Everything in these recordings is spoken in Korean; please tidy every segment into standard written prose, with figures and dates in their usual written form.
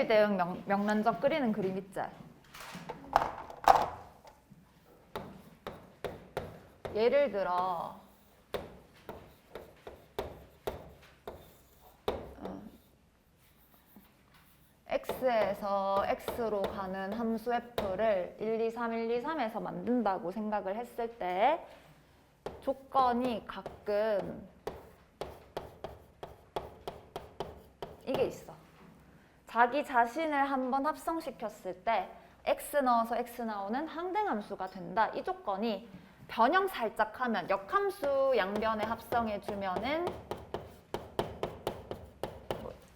일일 대응 명란젓 끓이는 그림 있지? 예를 들어 x에서 x로 가는 함수 f를 1, 2, 3, 1, 2, 3에서 만든다고 생각을 했을 때 조건이 가끔 이게 있어. 자기 자신을 한번 합성시켰을 때 x 넣어서 x 나오는 항등함수가 된다. 이 조건이 변형 살짝 하면 역함수 양변에 합성해주면은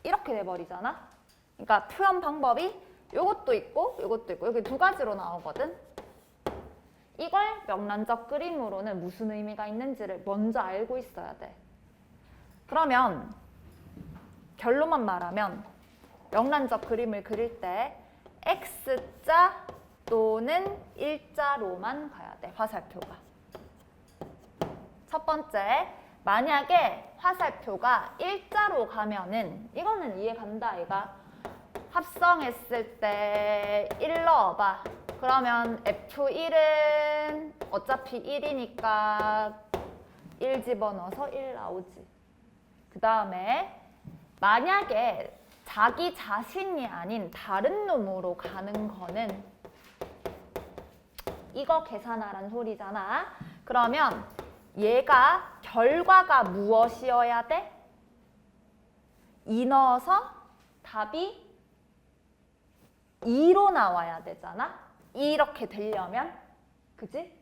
이렇게 돼버리잖아. 그러니까 표현 방법이 요것도 있고 요것도 있고 여기 두 가지로 나오거든. 이걸 명란젓 그림으로는 무슨 의미가 있는지를 먼저 알고 있어야 돼. 그러면 결론만 말하면 명란젓 그림을 그릴 때 X자 또는 일자로만 가야 돼, 화살표가. 첫 번째, 만약에 화살표가 일자로 가면은 이거는 이해 간다, 아이가. 합성했을 때 1 넣어봐. 그러면 F1은 어차피 1이니까 1 집어넣어서 1 나오지. 그 다음에 만약에 자기 자신이 아닌 다른 놈으로 가는 거는 이거 계산하란 소리잖아. 그러면 얘가 결과가 무엇이어야 돼? 2 넣어서 답이 2로 나와야 되잖아. 이렇게 되려면, 그지?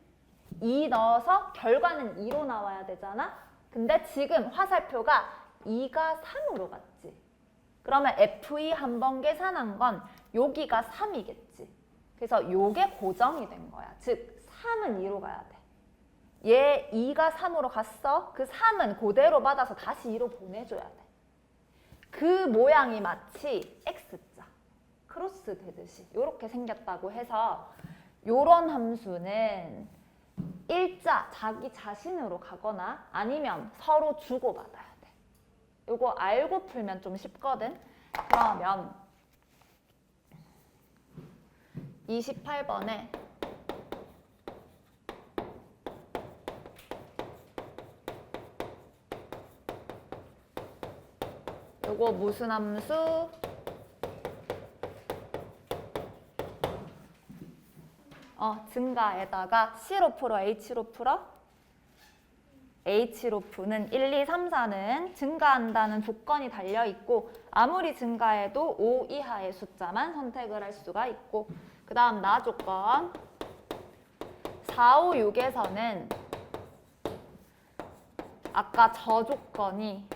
2 넣어서 결과는 2로 나와야 되잖아. 근데 지금 화살표가 2가 3으로 갔지. 그러면 F2 한 번 계산한 건 여기가 3이겠지. 그래서 요게 고정이 된 거야. 즉 3은 2로 가야 돼. 얘 2가 3으로 갔어. 그 3은 그대로 받아서 다시 2로 보내줘야 돼. 그 모양이 마치 X자, 크로스 되듯이 이렇게 생겼다고 해서 요런 함수는 일자, 자기 자신으로 가거나 아니면 서로 주고받아야 돼. 요거 알고 풀면 좀 쉽거든. 그러면 28번에 요거 무슨 함수? 증가에다가 C로 풀어, H로 풀어? H로 푸는 1, 2, 3, 4는 증가한다는 조건이 달려있고 아무리 증가해도 5 이하의 숫자만 선택을 할 수가 있고 그 다음 나 조건 4, 5, 6에서는 아까 저 조건이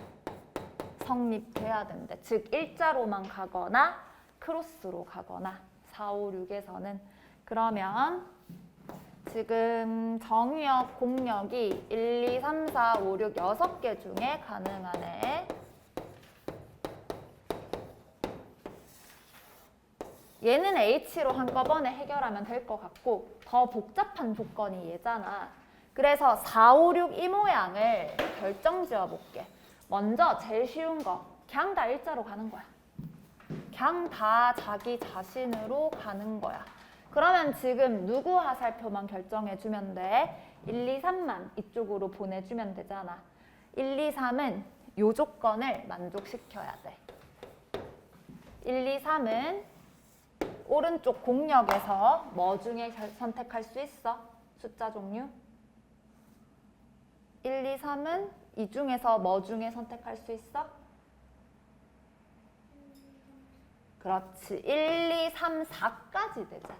성립돼야 된대. 즉 일자로만 가거나 크로스로 가거나 4, 5, 6에서는 그러면 지금 정의역, 공역이 1, 2, 3, 4, 5, 6, 6개 중에 가능하네. 얘는 H로 한꺼번에 해결하면 될 것 같고 더 복잡한 조건이 얘잖아. 그래서 4, 5, 6 이 모양을 결정 지어볼게. 먼저 제일 쉬운 거, 그냥 다 일자로 가는 거야. 그냥 다 자기 자신으로 가는 거야. 그러면 지금 누구 화살표만 결정해주면 돼? 1, 2, 3만 이쪽으로 보내주면 되잖아. 1, 2, 3은 요 조건을 만족시켜야 돼. 1, 2, 3은 오른쪽 공역에서 뭐 중에 선택할 수 있어? 숫자 종류? 1, 2, 3은 이 중에서 뭐 중에 선택할 수 있어? 그렇지. 1, 2, 3, 4까지 되자.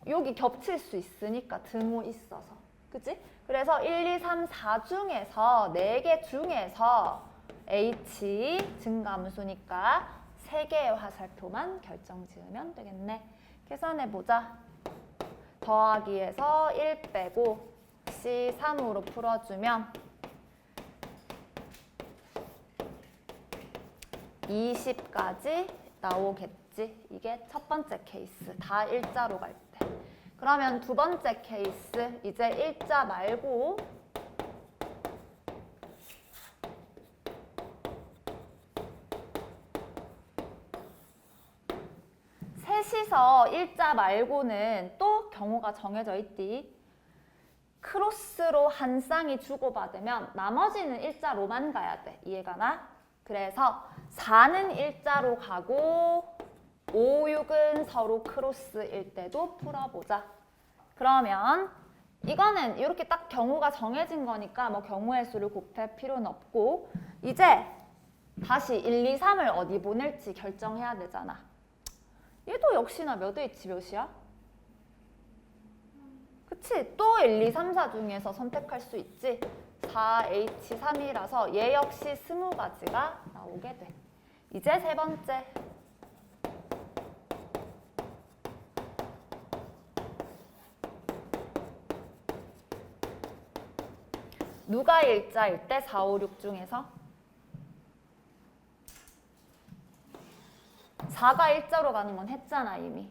여기 겹칠 수 있으니까 등호 있어서. 그치? 그래서 1, 2, 3, 4 중에서 4개 중에서 H 증가함수니까 3개의 화살표만 결정 지으면 되겠네. 계산해보자. 더하기에서 1 빼고 C 3으로 풀어주면 20까지 나오겠지. 이게 첫 번째 케이스. 다 일자로 갈 때. 그러면 두 번째 케이스. 이제 일자 말고 셋이서 일자 말고는 또 경우가 정해져 있디. 크로스로 한 쌍이 주고받으면 나머지는 일자로만 가야 돼. 이해가나? 그래서 4는 일자로 가고 5, 6은 서로 크로스일 때도 풀어보자. 그러면 이거는 이렇게 딱 경우가 정해진 거니까 뭐 경우의 수를 곱할 필요는 없고 이제 다시 1, 2, 3을 어디 보낼지 결정해야 되잖아. 얘도 역시나 몇 H 몇이야? 그치? 또 1, 2, 3, 4 중에서 선택할 수 있지. 4H3이라서 얘 역시 20가지가 나오게 돼. 이제 세 번째. 누가 일자일 때 4, 5, 6 중에서 4가 일자로 가는 건 했잖아 이미.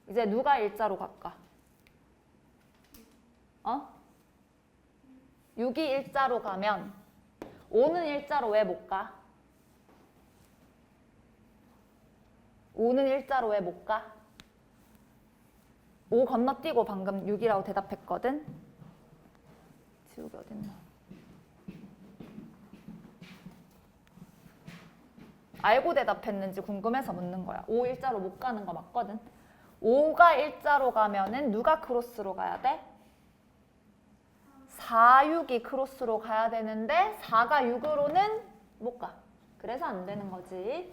이제 누가 일자로 갈까? 6이 일자로 가면 5는 일자로 왜 못 가? 5는 일자로 왜 못 가? 5 건너뛰고 방금 6이라고 대답했거든? 지우개 어딨나? 알고 대답했는지 궁금해서 묻는 거야. 5 일자로 못 가는 거 맞거든? 5가 일자로 가면은 누가 크로스로 가야 돼? 4, 6이 크로스로 가야 되는데 4가 6으로는 못 가. 그래서 안 되는 거지.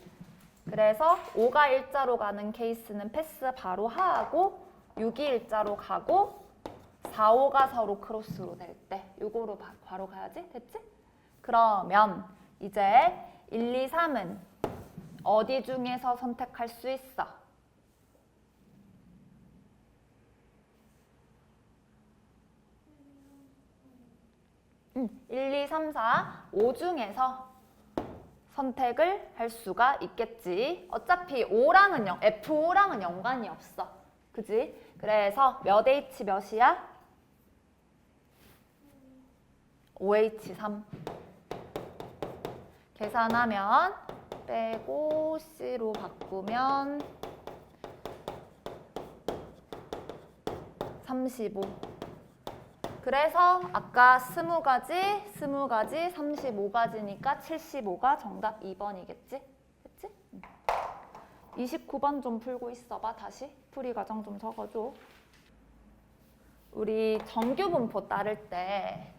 그래서 5가 일자로 가는 케이스는 패스 바로 하고 6이 일자로 가고 4, 5가 서로 크로스로 될 때 요거로 바로 가야지. 됐지? 그러면 이제 1, 2, 3은 어디 중에서 선택할 수 있어? 1, 2, 3, 4, 5 중에서 선택을 할 수가 있겠지. 어차피 F5랑은 연관이 없어. 그지? 그래서 몇 H 몇이야? 5H3. 계산하면 빼고 C로 바꾸면 35. 그래서 아까 20가지, 35가지니까 75가 정답 2번이겠지? 됐지? 29번 좀 풀고 있어봐. 다시 풀이 과정 좀 적어줘. 우리 정규분포 따를 때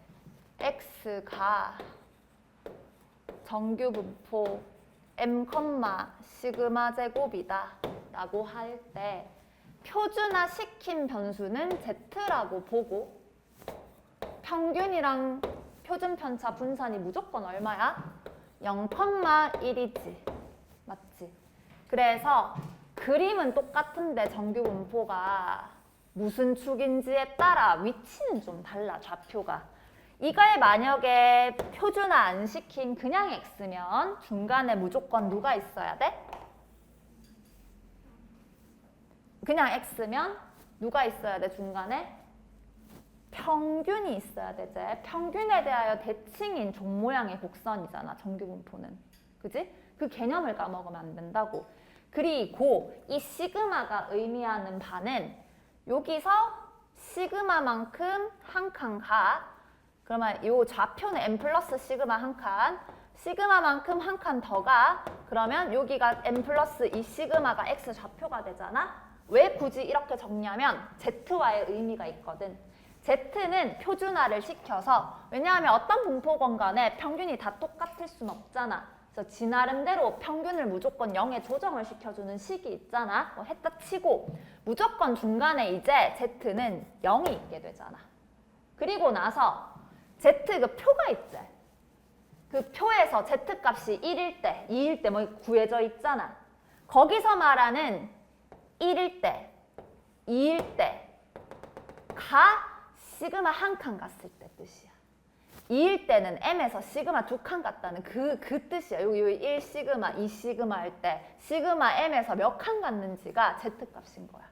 x가 정규분포 m, 시그마 제곱이다 라고 할 때 표준화 시킨 변수는 z라고 보고 평균이랑 표준 편차 분산이 무조건 얼마야? 0,1이지. 맞지? 그래서 그림은 똑같은데 정규 분포가 무슨 축인지에 따라 위치는 좀 달라, 좌표가. 이걸 만약에 표준화 안 시킨 그냥 x면 중간에 무조건 누가 있어야 돼? 그냥 x면 누가 있어야 돼, 중간에? 평균이 있어야 되지. 평균에 대하여 대칭인 종 모양의 곡선이잖아, 정규분포는. 그지? 그 개념을 까먹으면 안 된다고. 그리고 이 시그마가 의미하는 바는 여기서 시그마만큼 한 칸 가. 그러면 이 좌표는 m 플러스 시그마 한 칸. 시그마만큼 한 칸 더 가. 그러면 여기가 m 플러스 이 시그마가 x 좌표가 되잖아. 왜 굳이 이렇게 적냐면 z와의 의미가 있거든. Z는 표준화를 시켜서, 왜냐하면 어떤 분포건 간에 평균이 다 똑같을 순 없잖아. 그래서 지 나름대로 평균을 무조건 0에 조정을 시켜주는 식이 있잖아. 뭐 했다 치고 무조건 중간에 이제 Z는 0이 있게 되잖아. 그리고 나서 Z 그 표가 있지. 그 표에서 Z 값이 1일 때, 2일 때 뭐 구해져 있잖아. 거기서 말하는 1일 때, 2일 때가 시그마 한 칸 갔을 때 뜻이야. 2일 때는 m에서 시그마 두 칸 갔다는 그 뜻이야. 여기 1 시그마, 2 시그마 할 때 시그마 m에서 몇 칸 갔는지가 z 값인 거야.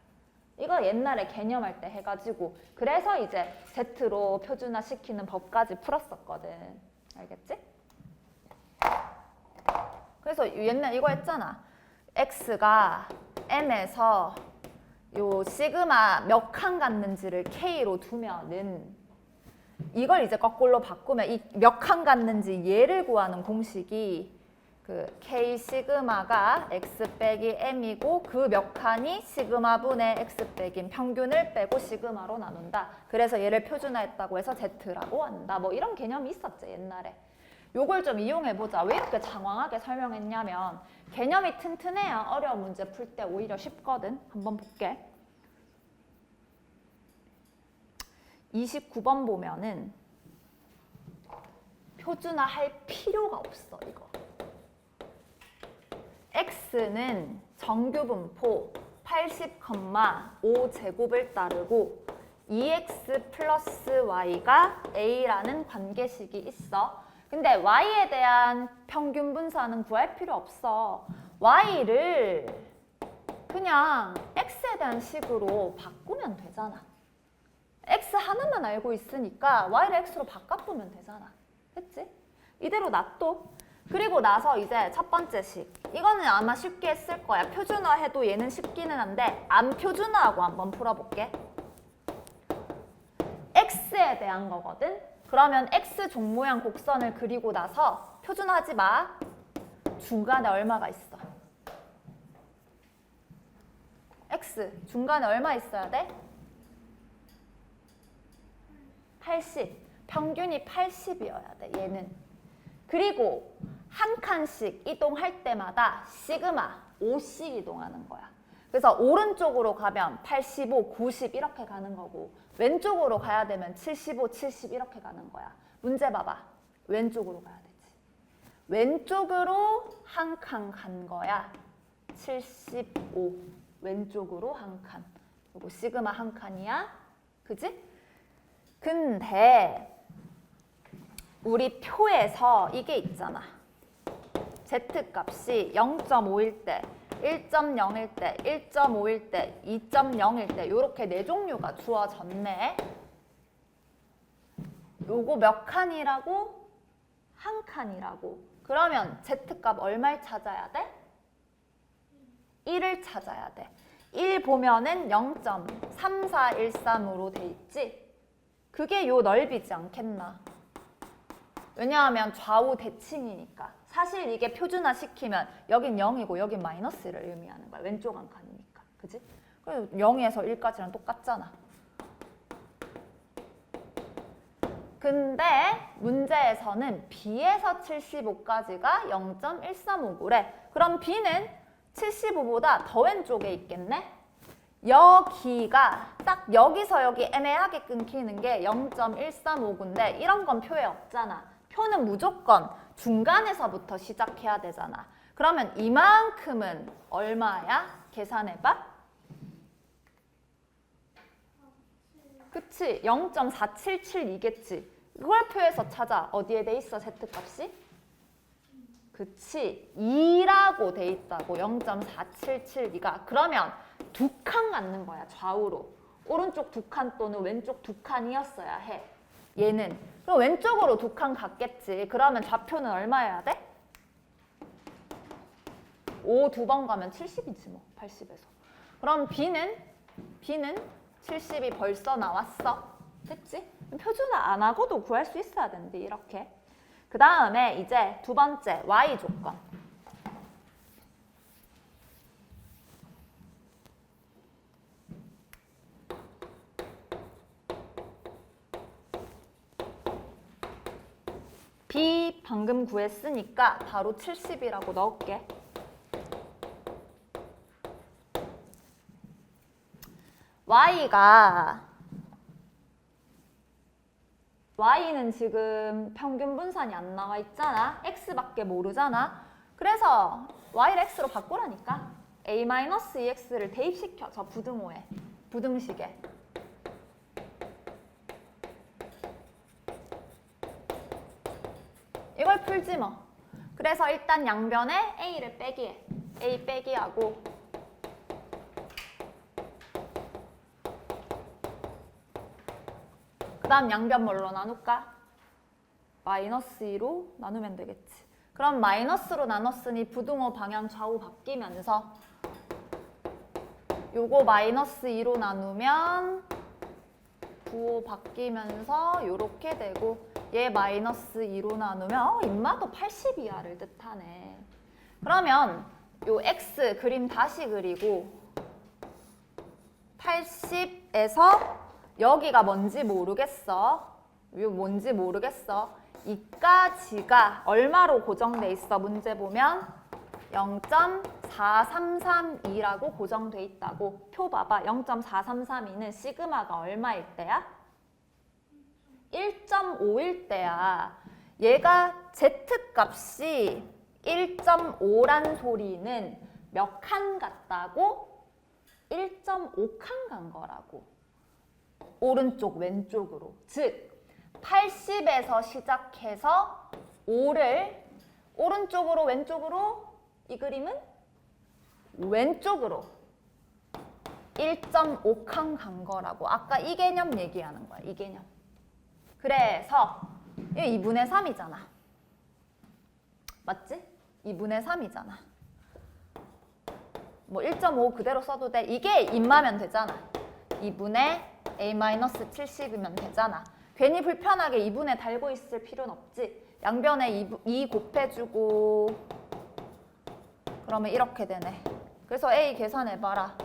이거 옛날에 개념할 때 해가지고 그래서 이제 z로 표준화 시키는 법까지 풀었었거든. 알겠지? 그래서 옛날 이거 했잖아. x가 M에서 요 시그마 몇 칸 갖는지를 K로 두면은 이걸 이제 거꾸로 바꾸면 이 몇 칸 갖는지 얘를 구하는 공식이 그 K 시그마가 X 빼기 M이고 그 몇 칸이 시그마분의 X 빼기 평균을 빼고 시그마로 나눈다. 그래서 얘를 표준화했다고 해서 Z라고 한다. 뭐 이런 개념이 있었지 옛날에. 요걸 좀 이용해보자. 왜 이렇게 장황하게 설명했냐면 개념이 튼튼해야 어려운 문제 풀 때 오히려 쉽거든. 한번 볼게. 29번 보면은 표준화할 필요가 없어 이거. x는 정규분포 80,5제곱을 따르고 2x 플러스 y가 a라는 관계식이 있어. 근데 y에 대한 평균 분산은 구할 필요 없어. y를 그냥 x에 대한 식으로 바꾸면 되잖아. x 하나만 알고 있으니까 y를 x로 바꿔보면 되잖아. 그치? 이대로 놔둬. 그리고 나서 이제 첫 번째 식. 이거는 아마 쉽게 했을 거야. 표준화해도 얘는 쉽기는 한데 안 표준화하고 한번 풀어볼게. x에 대한 거거든. 그러면 x 종모양 곡선을 그리고 나서 표준화하지 마. 중간에 얼마가 있어? x 중간에 얼마 있어야 돼? 80. 평균이 80이어야 돼. 얘는. 그리고 한 칸씩 이동할 때마다 시그마 5씩 이동하는 거야. 그래서 오른쪽으로 가면 85, 90 이렇게 가는 거고 왼쪽으로 가야 되면 75, 70 이렇게 가는 거야. 문제 봐봐. 왼쪽으로 가야 되지. 왼쪽으로 한 칸 간 거야. 75. 왼쪽으로 한 칸. 요거 시그마 한 칸이야. 그지? 근데 우리 표에서 이게 있잖아. Z값이 0.5일 때, 1.0일 때, 1.5일 때, 2.0일 때 이렇게 네 종류가 주어졌네. 요거 몇 칸이라고? 한 칸이라고. 그러면 Z값 얼마를 찾아야 돼? 1을 찾아야 돼. 1 보면은 0.3413으로 돼 있지? 그게 요 넓이지 않겠나? 왜냐하면 좌우 대칭이니까. 사실 이게 표준화 시키면 여긴 0이고 여긴 마이너스를 의미하는 거야. 왼쪽 한 칸이니까. 그지? 그래서 0에서 1까지랑 똑같잖아. 근데 문제에서는 B에서 75까지가 0.135그래. 그럼 B는 75보다 더 왼쪽에 있겠네? 여기가 딱 여기서 여기 애매하게 끊기는 게 0.135인데 이런 건 표에 없잖아. 표는 무조건 중간에서부터 시작해야 되잖아. 그러면 이만큼은 얼마야? 계산해봐. 그치? 0.477이겠지. 이걸 표에서 찾아. 어디에 돼 있어? Z값이? 그치? 2라고 돼 있다고. 0.477이가. 그러면 두 칸 갖는 거야. 좌우로. 오른쪽 두 칸 또는 왼쪽 두 칸이었어야 해. 얘는. 그럼 왼쪽으로 두 칸 갔겠지. 그러면 좌표는 얼마여야 돼? 5 두 번 가면 70이지 뭐. 80에서. 그럼 B는 70이 벌써 나왔어. 됐지? 표준화 안 하고도 구할 수 있어야 되는데 이렇게. 그 다음에 이제 두 번째 Y 조건. B 방금 구했으니까 바로 70이라고 넣을게. Y는 지금 평균 분산이 안 나와 있잖아. X밖에 모르잖아. 그래서 Y를 X로 바꾸라니까. A-2X를 대입시켜. 저 부등호에. 부등식에. 이걸 풀지 뭐. 그래서 일단 양변에 A를 빼기해. A 빼기하고 그 다음 양변 뭘로 나눌까? 마이너스 2로 나누면 되겠지. 그럼 마이너스로 나눴으니 부등호 방향 좌우 바뀌면서 요거 마이너스 2로 나누면 9, 5 바뀌면서 요렇게 되고 얘 마이너스 2로 나누면 임마도 82야를 뜻하네. 그러면 요 x 그림 다시 그리고 80에서 여기가 뭔지 모르겠어. 요 뭔지 모르겠어. 이까지가 얼마로 고정돼 있어? 문제 보면 0.4332라고 고정돼 있다고. 표 봐봐. 0.4332는 시그마가 얼마일 때야? 1.5일 때야. 얘가 Z값이 1.5란 소리는 몇 칸 갔다고? 1.5칸 간 거라고. 오른쪽 왼쪽으로. 즉 80에서 시작해서 5를 오른쪽으로 왼쪽으로 이 그림은 왼쪽으로 1.5칸 간 거라고. 아까 이 개념 얘기하는 거야. 이 개념. 그래서 이게 2분의 3이잖아. 맞지? 2분의 3이잖아. 뭐 1.5 그대로 써도 돼. 이게 임마면 되잖아. 2분의 A-70이면 되잖아. 괜히 불편하게 2분의 달고 있을 필요는 없지. 양변에 2 곱해주고 그러면 이렇게 되네. 그래서 A 계산해봐라.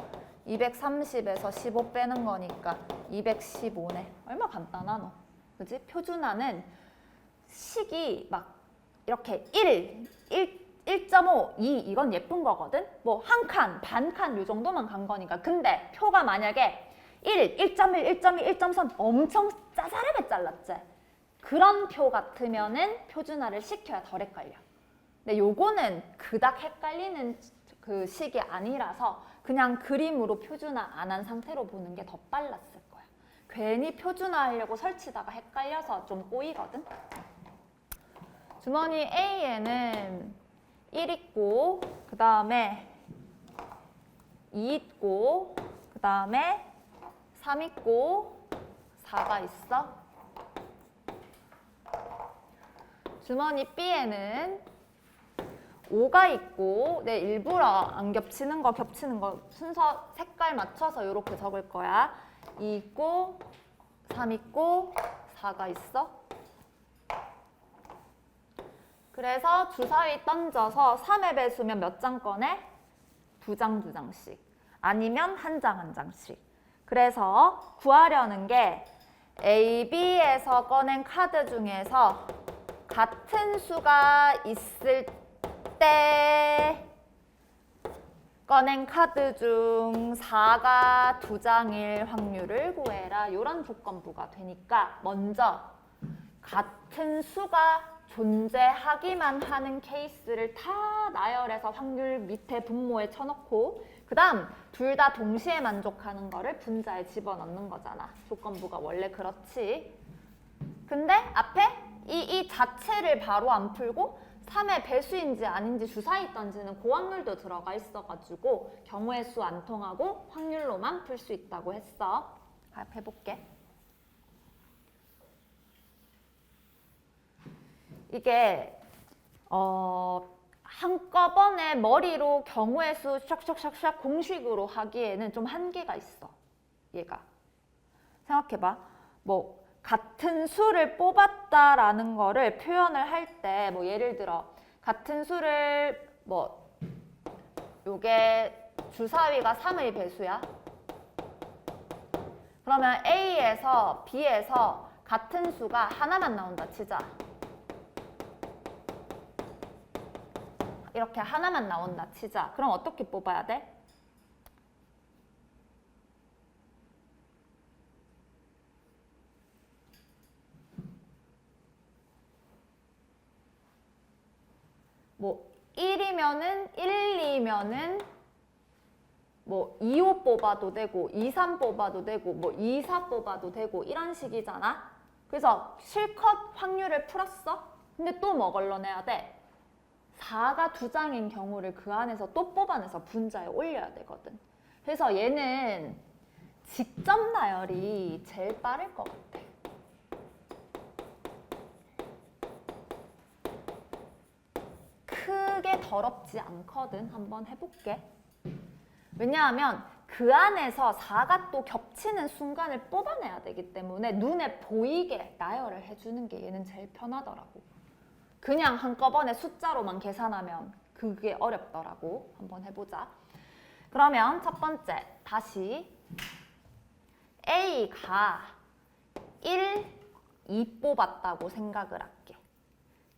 230에서 15 빼는 거니까 215네. 얼마 간단하노. 그지? 표준화는 식이 막 이렇게 1.5, 2 이건 예쁜 거거든? 뭐 한 칸, 반 칸 요 정도만 간 거니까. 근데 표가 만약에 1, 1.1, 1.2, 1.3 엄청 짜잘하게 잘랐지? 그런 표 같으면은 표준화를 시켜야 덜 헷갈려. 근데 요거는 그닥 헷갈리는 그 식이 아니라서 그냥 그림으로 표준화 안 한 상태로 보는 게 더 빨랐을 거야. 괜히 표준화하려고 설치다가 헷갈려서 좀 꼬이거든? 주머니 A에는 1 있고 그 다음에 2 있고 그 다음에 3 있고 4가 있어. 주머니 B에는 5가 있고 내 일부러 안 겹치는 거 겹치는 거 순서 색깔 맞춰서 이렇게 적을 거야. 2 있고 3 있고 4가 있어. 그래서 주사위 던져서 3의 배수면 몇 장 꺼내? 2장 2장씩. 아니면 한 장 한 장씩. 그래서 구하려는 게 A, B에서 꺼낸 카드 중에서 같은 수가 있을 때 꺼낸 카드 중 4가 2장일 확률을 구해라. 이런 조건부가 되니까 먼저 같은 수가 존재하기만 하는 케이스를 다 나열해서 확률 밑에 분모에 쳐넣고 그 다음 둘 다 동시에 만족하는 거를 분자에 집어넣는 거잖아. 조건부가 원래 그렇지. 근데 앞에 이 자체를 바로 안 풀고 3의 배수인지 아닌지 주사위 던지는 고확률도 들어가 있어가지고 경우의 수 안 통하고 확률로만 풀 수 있다고 했어. 해볼게. 이게 한꺼번에 머리로 경우의 수 샥샥샥샥 공식으로 하기에는 좀 한계가 있어. 얘가. 생각해봐. 뭐 같은 수를 뽑았다라는 거를 표현을 할 때 뭐 예를 들어 같은 수를 뭐 요게 주사위가 3의 배수야. 그러면 A에서 B에서 같은 수가 하나만 나온다 치자. 이렇게 하나만 나온다 치자. 그럼 어떻게 뽑아야 돼? 뭐 1이면은 1, 2면은 뭐 2, 5 뽑아도 되고 2, 3 뽑아도 되고 뭐 2, 4 뽑아도 되고 이런 식이잖아. 그래서 실컷 확률을 풀었어. 근데 또 뭐 걸러내야 돼? 4가 2장인 경우를 그 안에서 또 뽑아내서 분자에 올려야 되거든. 그래서 얘는 직접 나열이 제일 빠를 것 같아. 크게 더럽지 않거든. 한번 해볼게. 왜냐하면 그 안에서 4가 또 겹치는 순간을 뽑아내야 되기 때문에 눈에 보이게 나열을 해주는 게 얘는 제일 편하더라고. 그냥 한꺼번에 숫자로만 계산하면 그게 어렵더라고. 한번 해보자. 그러면 첫 번째, 다시 A가 1, 2 뽑았다고 생각을 할게.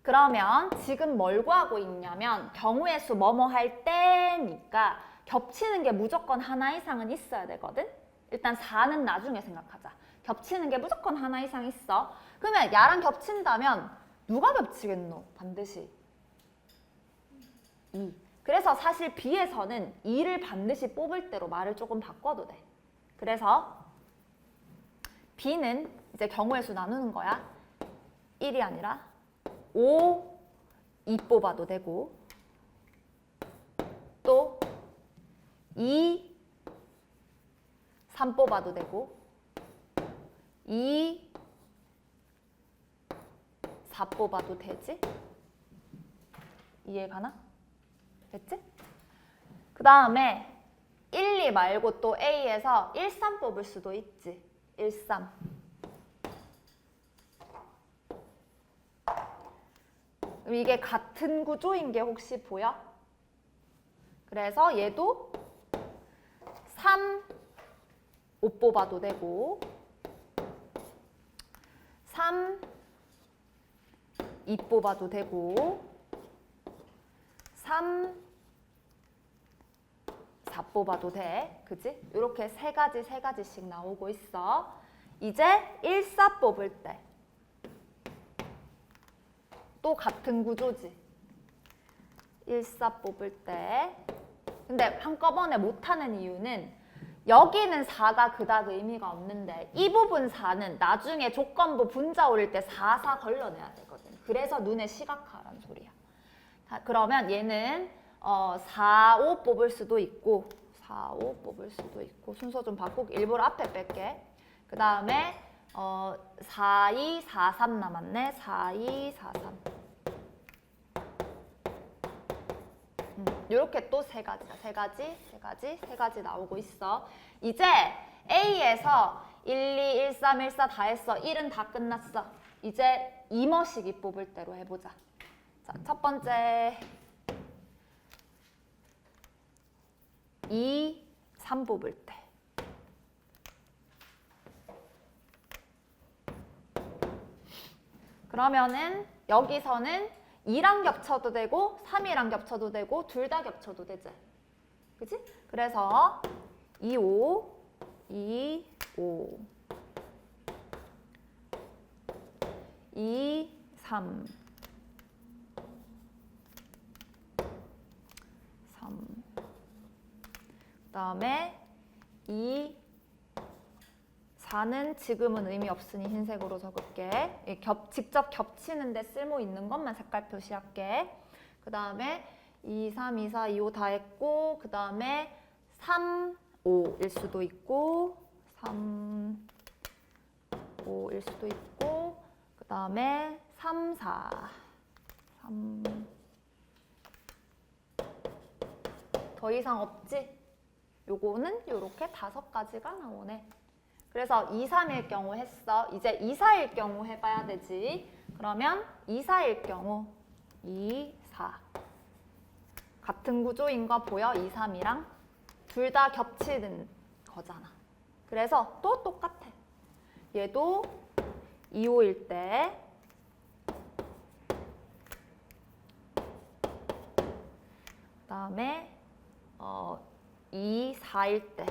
그러면 지금 뭘 구하고 있냐면 경우의 수 뭐뭐 할 때니까 겹치는 게 무조건 하나 이상은 있어야 되거든? 일단 4는 나중에 생각하자. 겹치는 게 무조건 하나 이상 있어. 그러면 야랑 겹친다면 누가 겹치겠노? 반드시 2. 그래서 사실 B에서는 2를 반드시 뽑을 대로 말을 조금 바꿔도 돼. 그래서 B는 이제 경우의 수 나누는 거야. 1이 아니라 5, 2 뽑아도 되고 또 2, 3 뽑아도 되고 2, 4 뽑아도 되지? 이해가나? 됐지? 그 다음에 1, 2 말고 또 A에서 1, 3 뽑을 수도 있지. 1, 3. 이게 같은 구조인 게 혹시 보여? 그래서 얘도 3, 5 뽑아도 되고 3, 2 뽑아도 되고 3, 4 뽑아도 돼. 그지? 이렇게 세 가지씩 나오고 있어. 이제 1, 4 뽑을 때 또 같은 구조지. 1, 4 뽑을 때. 근데 한꺼번에 못하는 이유는 여기는 4가 그닥 의미가 없는데 이 부분 4는 나중에 조건부 분자 올릴 때 4, 4 걸러내야 되거든. 그래서 눈에 시각화란 소리야. 자, 그러면 얘는 4, 5 뽑을 수도 있고 4, 5 뽑을 수도 있고 순서 좀 바꾸고 일부러 앞에 뺄게. 그 다음에 4, 2, 4, 3 남았네. 4, 2, 4, 3. 이렇게 또 세 가지 나오고 있어. 이제 A에서 1, 2, 1, 3, 1, 4 다 했어. 1은 다 끝났어. 이제 이머시기 뽑을 대로 해보자. 자, 첫 번째 2, 3 뽑을 때. 그러면은 여기서는 2랑 겹쳐도 되고 3이랑 겹쳐도 되고 둘 다 겹쳐도 되지. 그치? 그래서 2, 5, 2, 5 2, 3 3 그 다음에 2, 4는 지금은 의미 없으니 흰색으로 적을게. 직접 겹치는 데 쓸모 있는 것만 색깔 표시할게. 그 다음에 2, 3, 2, 4, 2, 5 다 했고 그 다음에 3, 5일 수도 있고 3, 5일 수도 있고 그 다음에 3, 4 3 더 이상 없지? 요거는 요렇게 5가지가 나오네. 그래서 2, 3일 경우 했어. 이제 2, 4일 경우 해봐야 되지. 그러면 2, 4일 경우 2, 4 같은 구조인 거 보여? 2, 3이랑 둘 다 겹치는 거잖아. 그래서 또 똑같아. 얘도 2, 5일 때 그 다음에 2, 4일 때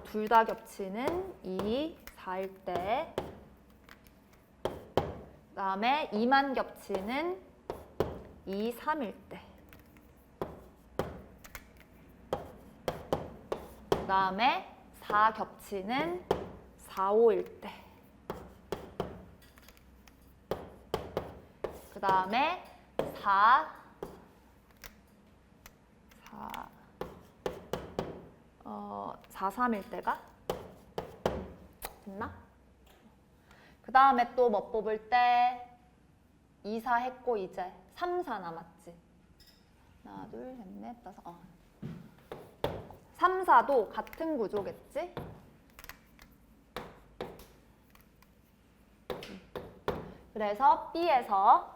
둘 다 겹치는 2, 4일 때 그 다음에 2만 겹치는 2, 3일 때 그 다음에 4 겹치는 4, 5일 때 그 다음에 4, 3일 때가 됐나? 그 다음에 또 뭐 뽑을 때 2, 4 했고 이제 3, 4 남았지. 하나, 둘, 셋, 넷, 다섯. 3, 분사도 같은 구조겠지? 그래서 B에서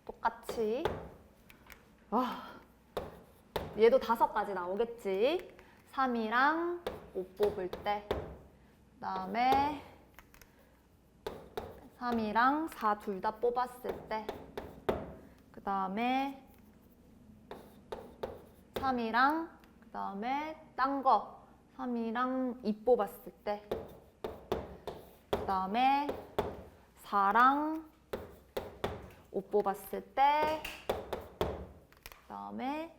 똑같이 얘도 5가지 나오겠지? 3이랑 5 뽑을 때 그 다음에 3이랑 4 둘 다 뽑았을 때 그 다음에 3이랑 그 다음에 딴 거 3이랑 2 뽑았을 때 그 다음에 4랑 5 뽑았을 때 그 다음에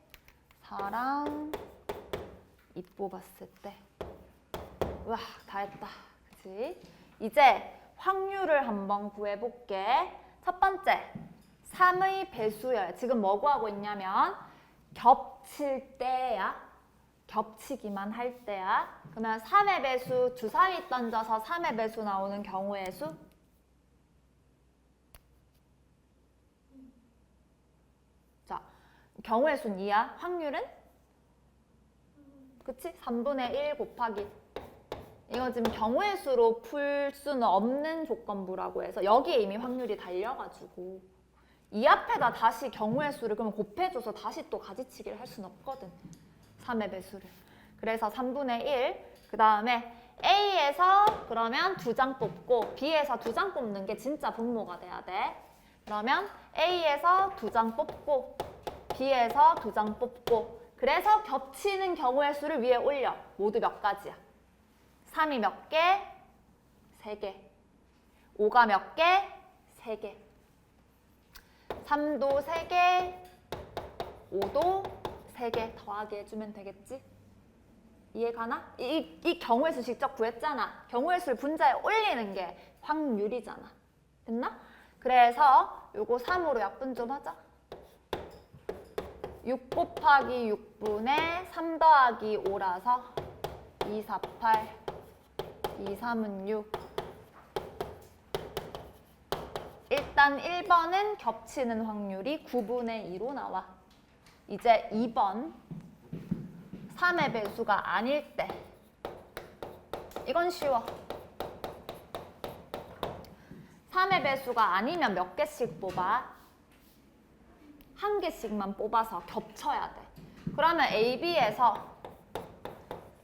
4랑 2 뽑았을 때 우와 다 했다. 그치? 이제 확률을 한번 구해볼게. 첫 번째 3의 배수열. 지금 뭐 구하고 있냐면 겹칠 때야. 겹치기만 할 때야. 그러면 3의 배수 주사위 던져서 3의 배수 나오는 경우의 수? 자, 경우의 수는 2야. 확률은? 그치? 3분의 1 곱하기 이거 지금 경우의 수로 풀 수는 없는 조건부라고 해서 여기에 이미 확률이 달려가지고 이 앞에다 다시 경우의 수를 그러면 곱해줘서 다시 또 가지치기를 할 수는 없거든. 3의 배수를. 그래서 3분의 1. 그 다음에 A에서 그러면 2장 뽑고 B에서 2장 뽑는 게 진짜 분모가 돼야 돼. 그러면 A에서 2장 뽑고 B에서 2장 뽑고 그래서 겹치는 경우의 수를 위에 올려. 모두 몇 가지야? 3이 몇 개? 3개. 5가 몇 개? 3개. 3도 3개, 5도 3개 더하게 해주면 되겠지? 이해가나? 이 경우의 수 직접 구했잖아. 경우의 수를 분자에 올리는 게 확률이잖아. 됐나? 그래서 요거 3으로 약분 좀 하자. 6 곱하기 6분의 3 더하기 5라서 2, 4, 8, 2, 3은 6. 일단 1번은 겹치는 확률이 9분의 2로 나와. 이제 2번 3의 배수가 아닐 때 이건 쉬워. 3의 배수가 아니면 몇 개씩 뽑아? 한 개씩만 뽑아서 겹쳐야 돼. 그러면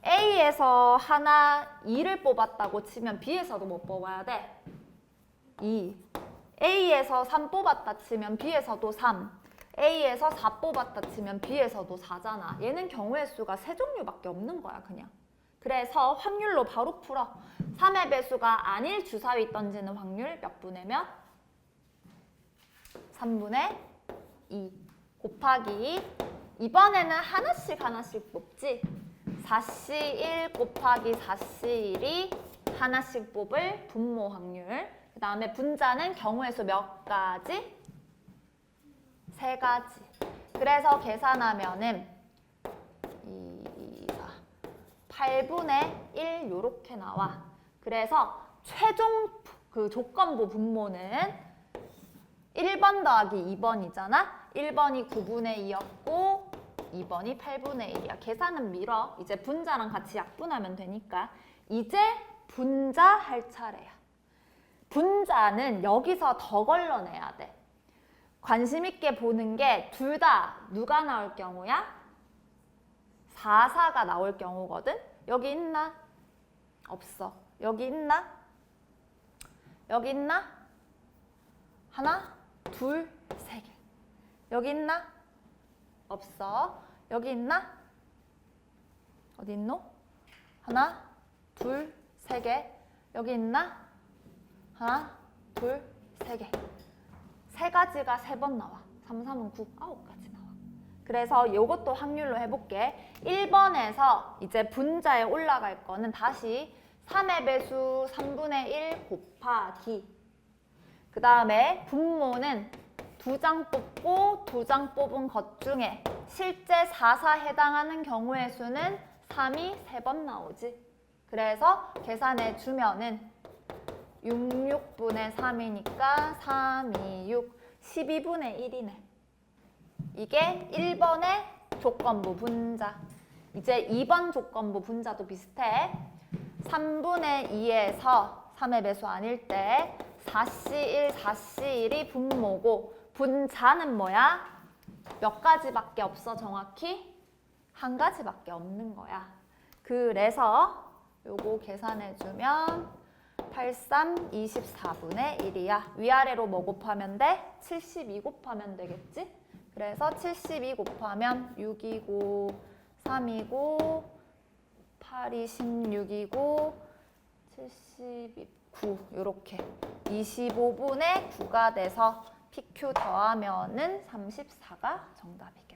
A에서 하나 2를 뽑았다고 치면 B에서도 뭐 뽑아야 돼? 2. A에서 3 뽑았다 치면 B에서도 3. A에서 4 뽑았다 치면 B에서도 4잖아. 얘는 경우의 수가 3종류밖에 없는 거야 그냥. 그래서 확률로 바로 풀어. 3의 배수가 아닐 주사위 던지는 확률 몇 분의 몇? 3분의 2 곱하기 이번에는 하나씩 뽑지. 4C 1 곱하기 4C 1이 하나씩 뽑을 분모 확률. 그 다음에 분자는 경우의 수 몇 가지? 3가지. 그래서 계산하면은 2, 4, 8분의 1 요렇게 나와. 그래서 최종 그 조건부 분모는 1번 더하기 2번이잖아. 1번이 9분의 2였고 2번이 8분의 1이야. 계산은 밀어. 이제 분자랑 같이 약분하면 되니까. 이제 분자 할 차례야. 분자는 여기서 더 걸러내야 돼. 관심 있게 보는 게 둘 다 누가 나올 경우야? 4, 4가 나올 경우거든? 여기 있나? 없어. 여기 있나? 여기 있나? 하나, 둘, 3개. 여기 있나? 없어. 여기 있나? 어디 있노? 하나, 둘, 3개. 여기 있나? 하나, 둘, 3개. 3가지가 3번 나와. 3, 3은 9, 9가지 나와. 그래서 이것도 확률로 해볼게. 1번에서 이제 분자에 올라갈 거는 다시 3의 배수 3분의 1 곱하기 그 다음에 분모는 2장 뽑고 2장 뽑은 것 중에 실제 4, 4 해당하는 경우의 수는 3이 3번 나오지. 그래서 계산해 주면은 6분의 3이니까 3, 2, 6, 12분의 1이네. 이게 1번의 조건부 분자. 이제 2번 조건부 분자도 비슷해. 3분의 2에서 3의 배수 아닐 때 4C1, 4C1이 분모고 분자는 뭐야? 몇 가지밖에 없어 정확히? 한 가지밖에 없는 거야. 그래서 요거 계산해주면 83, 24분의 1이야. 위아래로 뭐 곱하면 돼? 72 곱하면 되겠지? 그래서 72 곱하면 6이고 3이고 8이 16이고 72, 9 이렇게 25분의 9가 돼서 PQ 더하면은 34가 정답이야.